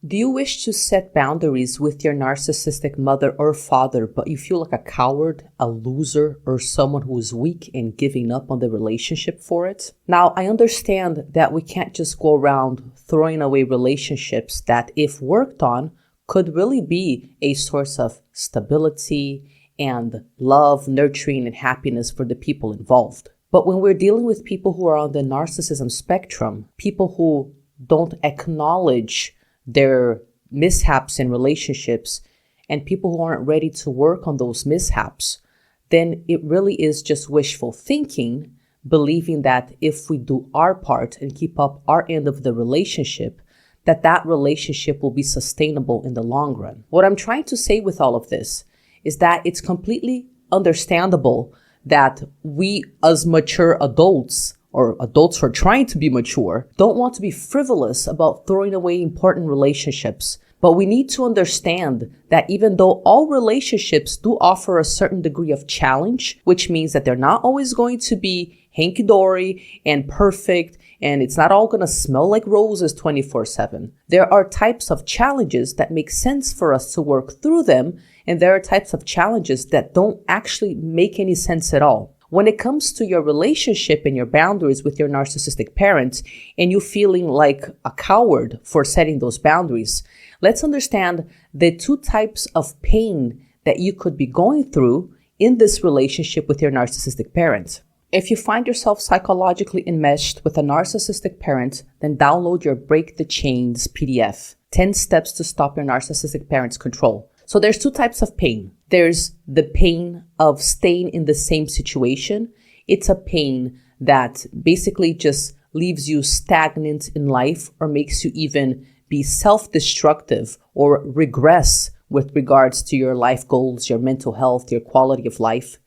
Do you wish to set boundaries with your narcissistic mother or father, but you feel like a coward, a loser, or someone who is weak and giving up on the relationship for it? Now, I understand that we can't just go around throwing away relationships that, if worked on, could really be a source of stability and love, nurturing, and happiness for the people involved. But when we're dealing with people who are on the narcissism spectrum, people who don't acknowledge their mishaps in relationships, and people who aren't ready to work on those mishaps, then it really is just wishful thinking, believing that if we do our part and keep up our end of the relationship, that relationship will be sustainable in the long run. What I'm trying to say with all of this is that it's completely understandable that we as mature adults, or adults who are trying to be mature, don't want to be frivolous about throwing away important relationships. But we need to understand that even though all relationships do offer a certain degree of challenge, which means that they're not always going to be hanky-dory and perfect, and it's not all going to smell like roses 24/7. There are types of challenges that make sense for us to work through them, and there are types of challenges that don't actually make any sense at all. When it comes to your relationship and your boundaries with your narcissistic parents, and you feeling like a coward for setting those boundaries, let's understand the two types of pain that you could be going through in this relationship with your narcissistic parent. If you find yourself psychologically enmeshed with a narcissistic parent, then download your Break the Chains PDF, 10 Steps to Stop Your Narcissistic Parent's Control. So there's two types of pain. There's the pain of staying in the same situation. It's a pain that basically just leaves you stagnant in life or makes you even be self-destructive or regress with regards to your life goals, your mental health, your quality of life.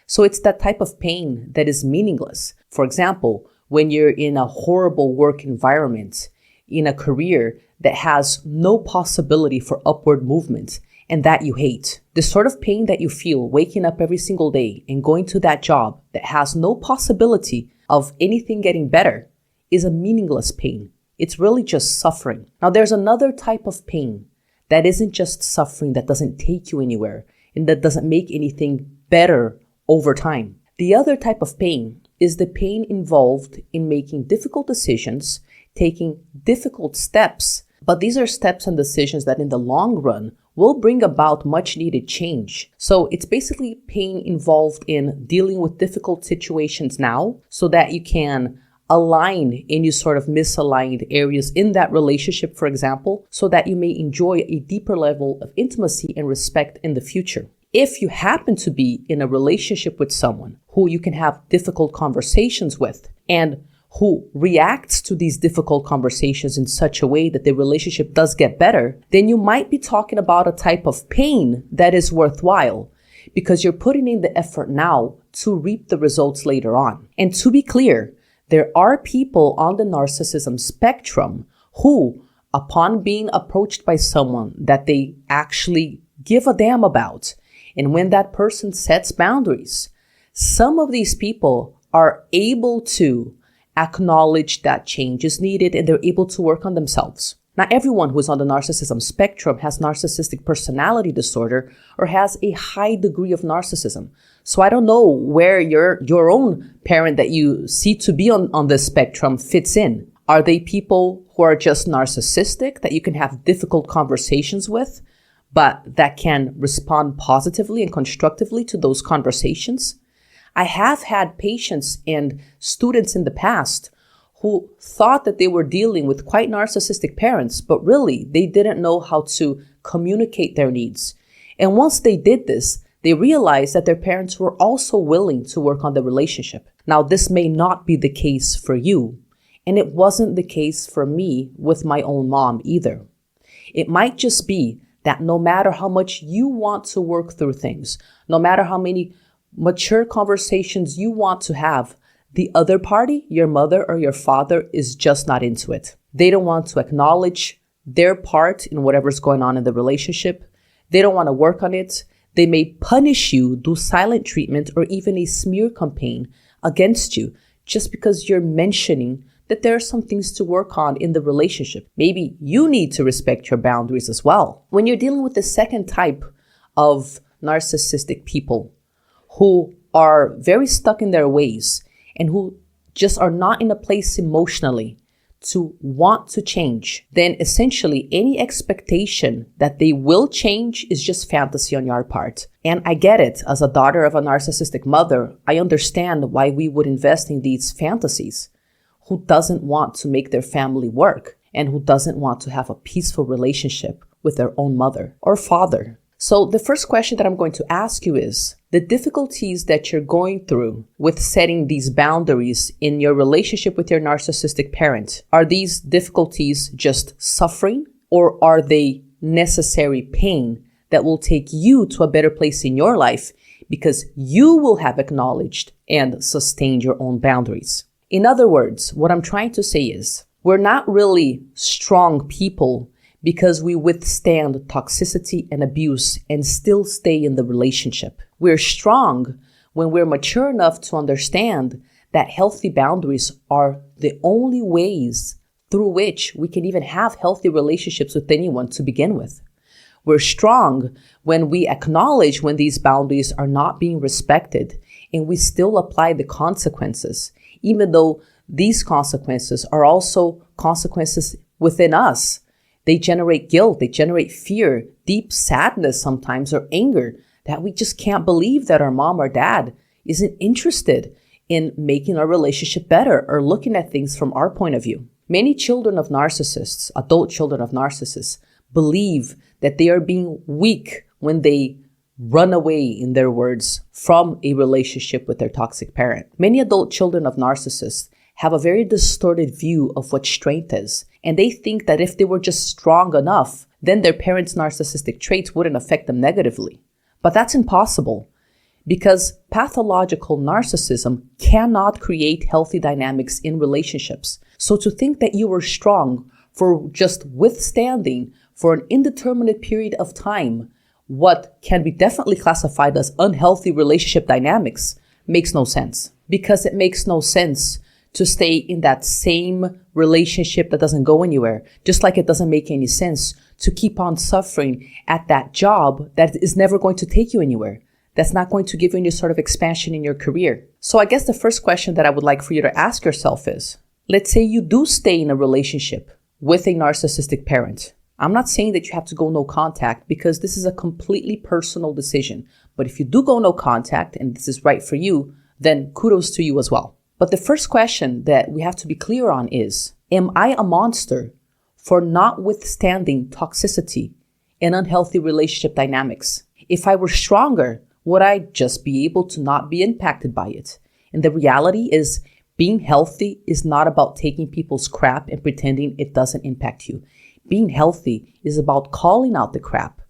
So it's that type of pain that is meaningless. For example, when you're in a horrible work environment, in a career that has no possibility for upward movement, and that you hate. The sort of pain that you feel waking up every single day and going to that job that has no possibility of anything getting better is a meaningless pain. It's really just suffering. Now, there's another type of pain that isn't just suffering, that doesn't take you anywhere and that doesn't make anything better over time. The other type of pain is the pain involved in making difficult decisions, taking difficult steps, but these are steps and decisions that in the long run will bring about much needed change. So it's basically pain involved in dealing with difficult situations now so that you can align any sort of misaligned areas in that relationship, for example, so that you may enjoy a deeper level of intimacy and respect in the future. If you happen to be in a relationship with someone who you can have difficult conversations with and who reacts to these difficult conversations in such a way that the relationship does get better, then you might be talking about a type of pain that is worthwhile because you're putting in the effort now to reap the results later on. And to be clear, there are people on the narcissism spectrum who, upon being approached by someone that they actually give a damn about, and when that person sets boundaries, some of these people are able to acknowledge that change is needed and they're able to work on themselves. Not everyone who is on the narcissism spectrum has narcissistic personality disorder or has a high degree of narcissism. So I don't know where your own parent that you see to be on this spectrum fits in. Are they people who are just narcissistic that you can have difficult conversations with, but that can respond positively and constructively to those conversations? I have had patients and students in the past who thought that they were dealing with quite narcissistic parents, but really they didn't know how to communicate their needs. And once they did this, they realized that their parents were also willing to work on the relationship. Now, this may not be the case for you, and it wasn't the case for me with my own mom either. It might just be that no matter how much you want to work through things, no matter how many mature conversations you want to have, the other party, your mother or your father, is just not into it. They don't want to acknowledge their part in whatever's going on in the relationship. They don't want to work on it. They may punish you, do silent treatment, or even a smear campaign against you just because you're mentioning that there are some things to work on in the relationship. Maybe you need to respect your boundaries as well. When you're dealing with the second type of narcissistic people who are very stuck in their ways and who just are not in a place emotionally to want to change, then essentially any expectation that they will change is just fantasy on your part. And I get it. As a daughter of a narcissistic mother, I understand why we would invest in these fantasies. Who doesn't want to make their family work and who doesn't want to have a peaceful relationship with their own mother or father? So the first question that I'm going to ask you is, the difficulties that you're going through with setting these boundaries in your relationship with your narcissistic parent, are these difficulties just suffering, or are they necessary pain that will take you to a better place in your life because you will have acknowledged and sustained your own boundaries? In other words, what I'm trying to say is, we're not really strong people because we withstand toxicity and abuse and still stay in the relationship. We're strong when we're mature enough to understand that healthy boundaries are the only ways through which we can even have healthy relationships with anyone to begin with. We're strong when we acknowledge when these boundaries are not being respected and we still apply the consequences, even though these consequences are also consequences within us. They generate guilt, they generate fear, deep sadness sometimes, or anger that we just can't believe that our mom or dad isn't interested in making our relationship better or looking at things from our point of view. Many children of narcissists, adult children of narcissists, believe that they are being weak when they run away, in their words, from a relationship with their toxic parent. Many adult children of narcissists have a very distorted view of what strength is. And they think that if they were just strong enough, then their parents' narcissistic traits wouldn't affect them negatively. But that's impossible because pathological narcissism cannot create healthy dynamics in relationships. So to think that you were strong for just withstanding for an indeterminate period of time what can be definitely classified as unhealthy relationship dynamics makes no sense. Because it makes no sense to stay in that same relationship that doesn't go anywhere. Just like it doesn't make any sense to keep on suffering at that job that is never going to take you anywhere. That's not going to give you any sort of expansion in your career. So I guess the first question that I would like for you to ask yourself is, let's say you do stay in a relationship with a narcissistic parent. I'm not saying that you have to go no contact because this is a completely personal decision. But if you do go no contact and this is right for you, then kudos to you as well. But the first question that we have to be clear on is, am I a monster for not withstanding toxicity and unhealthy relationship dynamics? If I were stronger, would I just be able to not be impacted by it? And the reality is, being healthy is not about taking people's crap and pretending it doesn't impact you. Being healthy is about calling out the crap,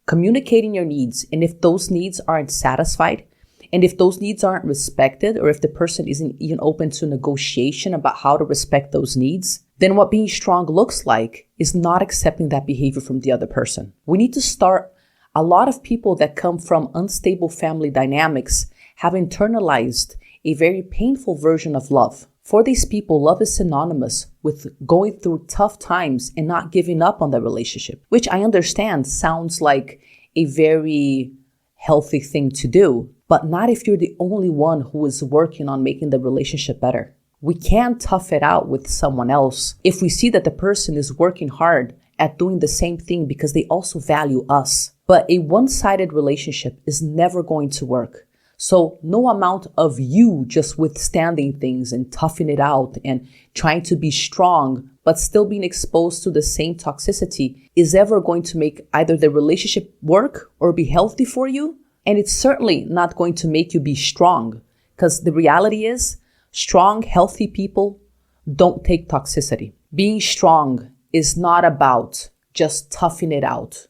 communicating your needs, and if those needs aren't satisfied, and if those needs aren't respected, or if the person isn't even open to negotiation about how to respect those needs, then what being strong looks like is not accepting that behavior from the other person. We need to start. A lot of people that come from unstable family dynamics have internalized a very painful version of love. For these people, love is synonymous with going through tough times and not giving up on the relationship, which I understand sounds like a very healthy thing to do, but not if you're the only one who is working on making the relationship better. We can't tough it out with someone else if we see that the person is working hard at doing the same thing because they also value us. But a one-sided relationship is never going to work. So no amount of you just withstanding things and toughing it out and trying to be strong, but still being exposed to the same toxicity is ever going to make either the relationship work or be healthy for you. And it's certainly not going to make you be strong, because the reality is strong, healthy people don't take toxicity. Being strong is not about just toughing it out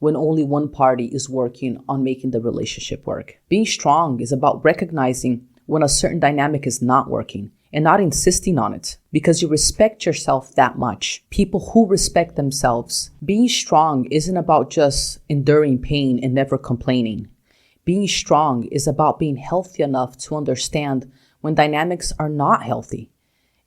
when only one party is working on making the relationship work. Being strong is about recognizing when a certain dynamic is not working and not insisting on it because you respect yourself that much. People who respect themselves. Being strong isn't about just enduring pain and never complaining. Being strong is about being healthy enough to understand when dynamics are not healthy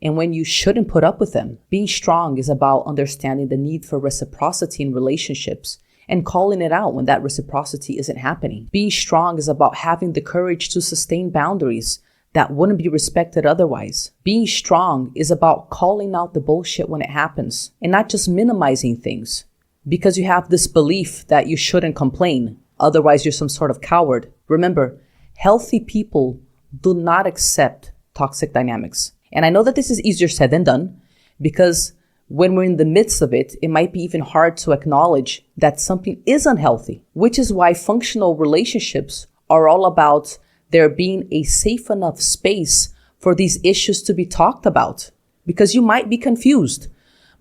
and when you shouldn't put up with them. Being strong is about understanding the need for reciprocity in relationships and calling it out when that reciprocity isn't happening. Being strong is about having the courage to sustain boundaries that wouldn't be respected otherwise. Being strong is about calling out the bullshit when it happens and not just minimizing things because you have this belief that you shouldn't complain, otherwise you're some sort of coward. Remember, healthy people do not accept toxic dynamics. And I know that this is easier said than done because when we're in the midst of it, it might be even hard to acknowledge that something is unhealthy, which is why functional relationships are all about there being a safe enough space for these issues to be talked about. Because you might be confused,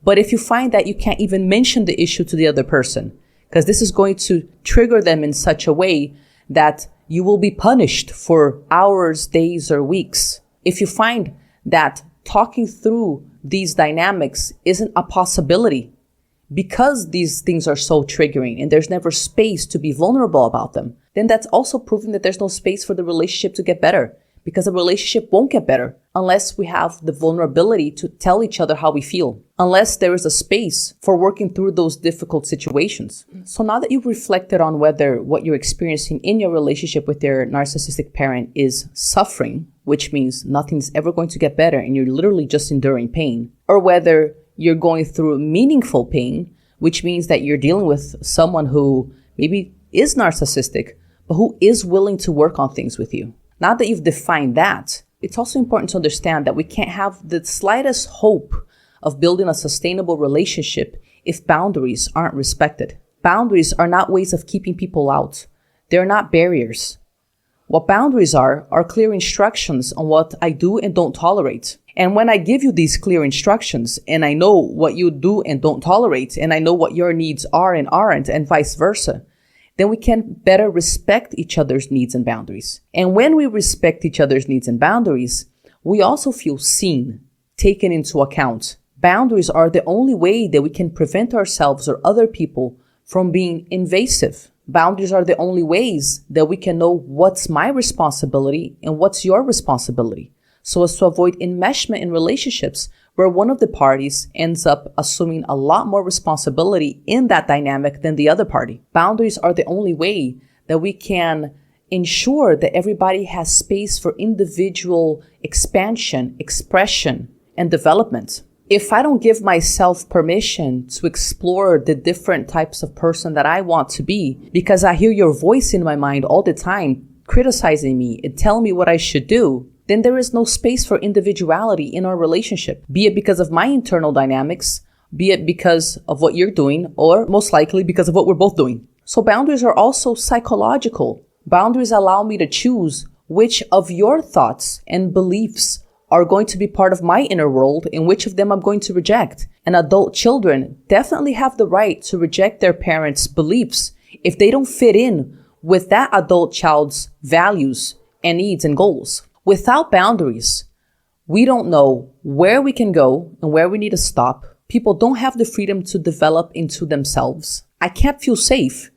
but if you find that you can't even mention the issue to the other person, because this is going to trigger them in such a way that you will be punished for hours, days, or weeks. If you find that talking through these dynamics isn't a possibility because these things are so triggering and there's never space to be vulnerable about them, then that's also proving that there's no space for the relationship to get better, because the relationship won't get better unless we have the vulnerability to tell each other how we feel, unless there is a space for working through those difficult situations. So now that you've reflected on whether what you're experiencing in your relationship with your narcissistic parent is suffering, which means nothing's ever going to get better and you're literally just enduring pain, or whether you're going through meaningful pain, which means that you're dealing with someone who maybe is narcissistic, but who is willing to work on things with you. Now that you've defined that, it's also important to understand that we can't have the slightest hope of building a sustainable relationship if boundaries aren't respected. Boundaries are not ways of keeping people out. They're not barriers. What boundaries are clear instructions on what I do and don't tolerate. And when I give you these clear instructions and I know what you do and don't tolerate, and I know what your needs are and aren't, and vice versa, then we can better respect each other's needs and boundaries. And when we respect each other's needs and boundaries, we also feel seen, taken into account. Boundaries are the only way that we can prevent ourselves or other people from being invasive. Boundaries are the only ways that we can know what's my responsibility and what's your responsibility, so as to avoid enmeshment in relationships where one of the parties ends up assuming a lot more responsibility in that dynamic than the other party. Boundaries are the only way that we can ensure that everybody has space for individual expansion, expression, and development. If I don't give myself permission to explore the different types of person that I want to be, because I hear your voice in my mind all the time, criticizing me and telling me what I should do, then there is no space for individuality in our relationship, be it because of my internal dynamics, be it because of what you're doing, or most likely because of what we're both doing. So boundaries are also psychological. Boundaries allow me to choose which of your thoughts and beliefs are going to be part of my inner world and which of them I'm going to reject. And adult children definitely have the right to reject their parents' beliefs if they don't fit in with that adult child's values and needs and goals. Without boundaries, we don't know where we can go and where we need to stop. People don't have the freedom to develop into themselves. I can't feel safe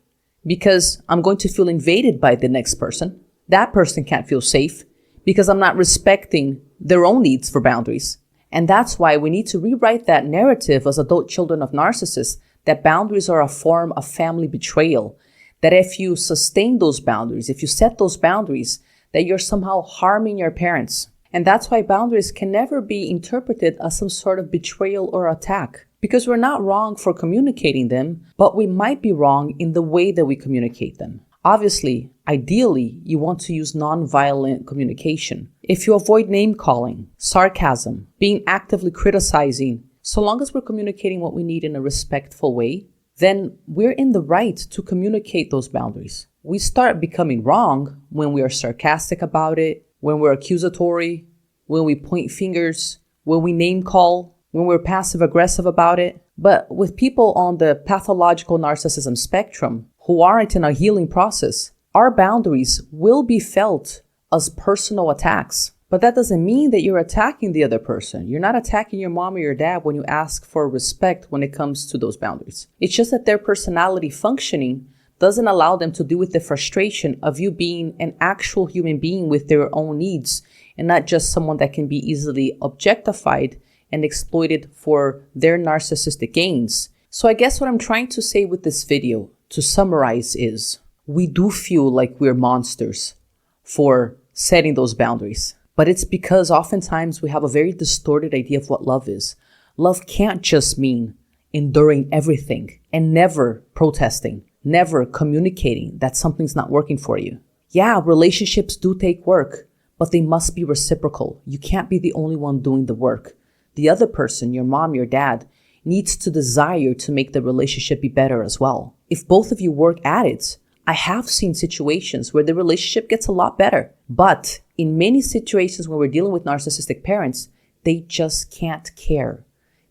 because I'm going to feel invaded by the next person. That person can't feel safe because I'm not respecting their own needs for boundaries. And that's why we need to rewrite that narrative as adult children of narcissists, that boundaries are a form of family betrayal. That if you sustain those boundaries, if you set those boundaries, that you're somehow harming your parents. And that's why boundaries can never be interpreted as some sort of betrayal or attack. Because we're not wrong for communicating them, but we might be wrong in the way that we communicate them. Obviously, ideally, you want to use non-violent communication. If you avoid name-calling, sarcasm, being actively criticizing, so long as we're communicating what we need in a respectful way, then we're in the right to communicate those boundaries. We start becoming wrong when we are sarcastic about it, when we're accusatory, when we point fingers, when we name call, when we're passive aggressive about it. But with people on the pathological narcissism spectrum who aren't in a healing process, our boundaries will be felt as personal attacks. But that doesn't mean that you're attacking the other person. You're not attacking your mom or your dad when you ask for respect when it comes to those boundaries. It's just that their personality functioning doesn't allow them to deal with the frustration of you being an actual human being with their own needs and not just someone that can be easily objectified and exploited for their narcissistic gains. So I guess what I'm trying to say with this video, to summarize, is we do feel like we're monsters for setting those boundaries. But it's because oftentimes we have a very distorted idea of what love is. Love can't just mean enduring everything and never protesting, never communicating that something's not working for you. Yeah, relationships do take work, but they must be reciprocal. You can't be the only one doing the work. The other person, your mom, your dad, needs to desire to make the relationship be better as well. If both of you work at it, I have seen situations where the relationship gets a lot better. But in many situations when we're dealing with narcissistic parents, they just can't care.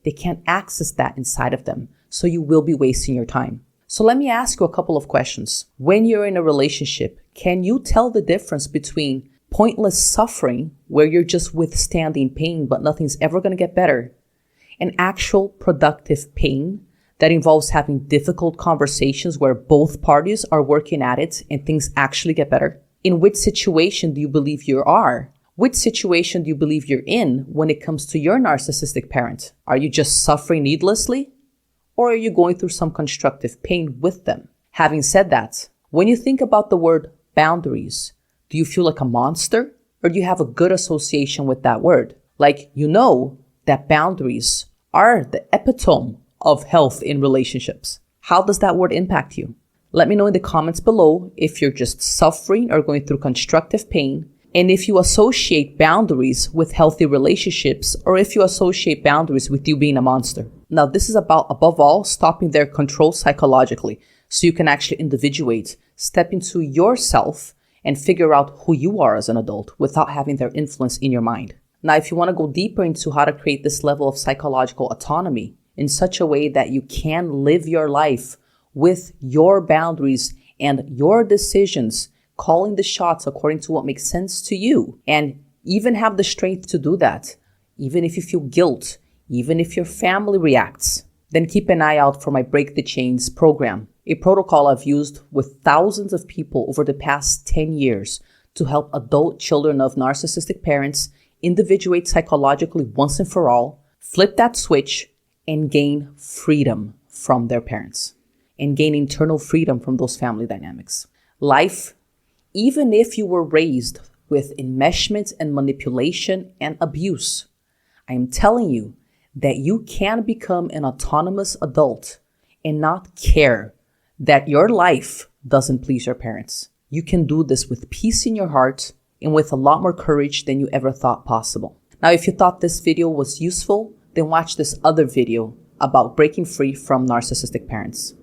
They can't access that inside of them. So you will be wasting your time. So let me ask you a couple of questions. When you're in a relationship, can you tell the difference between pointless suffering, where you're just withstanding pain but nothing's ever going to get better, and actual productive pain that involves having difficult conversations where both parties are working at it and things actually get better? In which situation do you believe you are? Which situation do you believe you're in when it comes to your narcissistic parent? Are you just suffering needlessly? Or are you going through some constructive pain with them? Having said that, when you think about the word boundaries, do you feel like a monster? Or do you have a good association with that word? Like, you know that boundaries are the epitome of health in relationships. How does that word impact you? Let me know in the comments below if you're just suffering or going through constructive pain, and if you associate boundaries with healthy relationships, or if you associate boundaries with you being a monster. Now, this is about, above all, stopping their control psychologically, so you can actually individuate, step into yourself, and figure out who you are as an adult without having their influence in your mind. Now, if you want to go deeper into how to create this level of psychological autonomy in such a way that you can live your life with your boundaries and your decisions, calling the shots according to what makes sense to you, and even have the strength to do that, even if you feel guilt, even if your family reacts, then keep an eye out for my Break the Chains program, a protocol I've used with thousands of people over the past 10 years to help adult children of narcissistic parents individuate psychologically once and for all, flip that switch, and gain freedom from their parents, and gain internal freedom from those family dynamics. Life, even if you were raised with enmeshment and manipulation and abuse, I am telling you that you can become an autonomous adult and not care that your life doesn't please your parents. You can do this with peace in your heart and with a lot more courage than you ever thought possible. Now, if you thought this video was useful, then watch this other video about breaking free from narcissistic parents.